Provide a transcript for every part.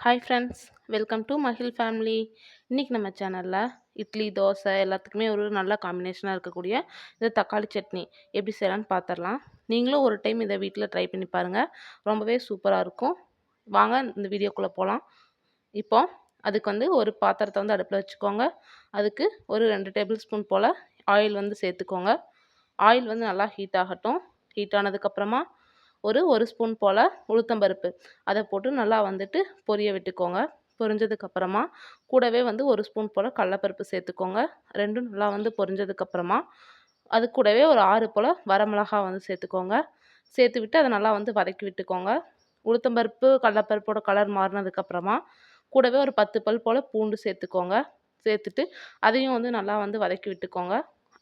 Hi friends, welcome to Mahil family. இன்றைக்கி நம்ம சேனலில் இட்லி தோசை எல்லாத்துக்குமே ஒரு நல்ல காம்பினேஷனாக இருக்கக்கூடிய இந்த தக்காளி சட்னி எப்படி செய்யலான்னு பார்த்துடலாம். நீங்களும் ஒரு டைம் இதை வீட்டில் ட்ரை பண்ணி பாருங்கள், ரொம்பவே சூப்பராக இருக்கும். வாங்க இந்த வீடியோக்குள்ளே போகலாம். இப்போ அதுக்கு ஒரு பாத்திரத்தை அடுப்பில் வச்சுக்கோங்க. அதுக்கு ஒரு 2 டேபிள் ஸ்பூன் போல் ஆயில் சேர்த்துக்கோங்க. ஆயில் நல்லா ஹீட் ஆகட்டும். ஹீட் ஆனதுக்கப்புறமா ஒரு ஸ்பூன் போல் உளுத்தம்பருப்பு அதை போட்டு நல்லா பொரிய விட்டுக்கோங்க. பொரிஞ்சதுக்கப்புறமா கூடவே ஒரு ஸ்பூன் போல் கடலப்பருப்பு சேர்த்துக்கோங்க. ரெண்டும் நல்லா பொரிஞ்சதுக்கப்புறமா அது கூடவே ஒரு 6 போல் வரமிளகா சேர்த்துக்கோங்க. சேர்த்து விட்டு அதை நல்லா வதக்கி விட்டுக்கோங்க. உளுத்தம்பருப்பு கடலப்பருப்போட கலர் மாறினதுக்கப்புறமா கூடவே ஒரு 10 பல் போல் பூண்டு சேர்த்துக்கோங்க. சேர்த்துட்டு அதையும் நல்லா வதக்கி விட்டுக்கோங்க.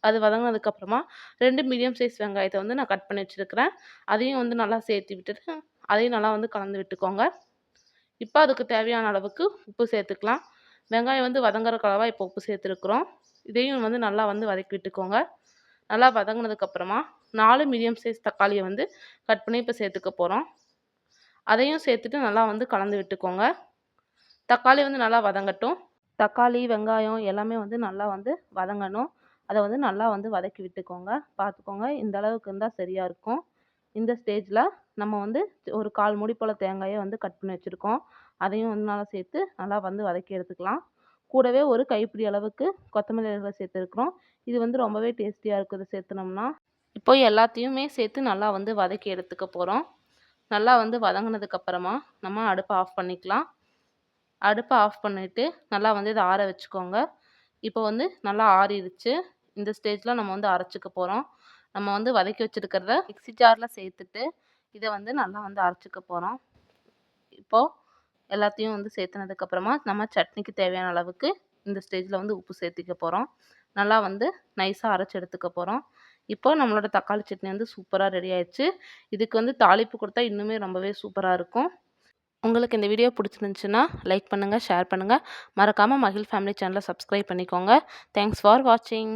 அது வதங்கினதுக்கப்புறமா 2 மீடியம் சைஸ் வெங்காயத்தை நான் கட் பண்ணி வச்சுருக்கிறேன். அதையும் நல்லா சேர்த்து விட்டுட்டு அதையும் நல்லா கலந்து விட்டுக்கோங்க. இப்போ அதுக்கு தேவையான அளவுக்கு உப்பு சேர்த்துக்கலாம். வெங்காயம் வதங்குற அளவாக இப்போ உப்பு சேர்த்துருக்குறோம். இதையும் நல்லா வதக்கி விட்டுக்கோங்க. நல்லா வதங்கினதுக்கப்புறமா 4 மீடியம் சைஸ் தக்காளியை கட் பண்ணி இப்போ சேர்த்துக்க போகிறோம். அதையும் சேர்த்துட்டு நல்லா கலந்து விட்டுக்கோங்க. தக்காளி நல்லா வதங்கட்டும். தக்காளி வெங்காயம் எல்லாமே நல்லா வதங்கணும். அதை நல்லா வதக்கி விட்டுக்கோங்க. பார்த்துக்கோங்க, இந்த அளவுக்கு இருந்தால் சரியாக இருக்கும். இந்த ஸ்டேஜில் நம்ம ஒரு 1/4 மூடி போல் தேங்காயை கட் பண்ணி வச்சுருக்கோம். அதையும் நல்லா சேர்த்து நல்லா வதக்கி எடுத்துக்கலாம். கூடவே ஒரு கைப்பிடி அளவுக்கு கொத்தமல்லி இலைகளை சேர்த்துருக்குறோம். இது ரொம்பவே டேஸ்டியாக இருக்குது சேர்த்துனோம்னா. இப்போ எல்லாத்தையுமே சேர்த்து நல்லா வதக்கி எடுத்துக்க போகிறோம். நல்லா வதங்கினதுக்கப்புறமா நம்ம அடுப்பை ஆஃப் பண்ணிக்கலாம். அடுப்பை ஆஃப் பண்ணிவிட்டு நல்லா இதை ஆற வச்சுக்கோங்க. இப்போ நல்லா ஆறிடுச்சு. இந்த ஸ்டேஜில் நம்ம அரைச்சிக்க போகிறோம். நம்ம வதக்கி வச்சுருக்கிறத மிக்ஸி ஜாரில் சேர்த்துட்டு இதை நல்லா அரைச்சிக்க போகிறோம். இப்போது எல்லாத்தையும் சேர்த்துனதுக்கப்புறமா நம்ம சட்னிக்கு தேவையான அளவுக்கு இந்த ஸ்டேஜில் உப்பு சேர்த்திக்க போகிறோம். நல்லா நைஸாக அரைச்சி எடுத்துக்க போகிறோம். இப்போ நம்மளோட தக்காளி சட்னி சூப்பராக ரெடி ஆயிடுச்சு. இதுக்கு தாளிப்பு கொடுத்தா இன்னுமே ரொம்பவே சூப்பராக இருக்கும். உங்களுக்கு இந்த வீடியோ பிடிச்சிருந்துச்சுன்னா லைக் பண்ணுங்கள், ஷேர் பண்ணுங்கள். மறக்காமல் மகிழ் ஃபேமிலி சேனலை சப்ஸ்கிரைப் பண்ணிக்கோங்க. தேங்க்ஸ் ஃபார் வாட்சிங்.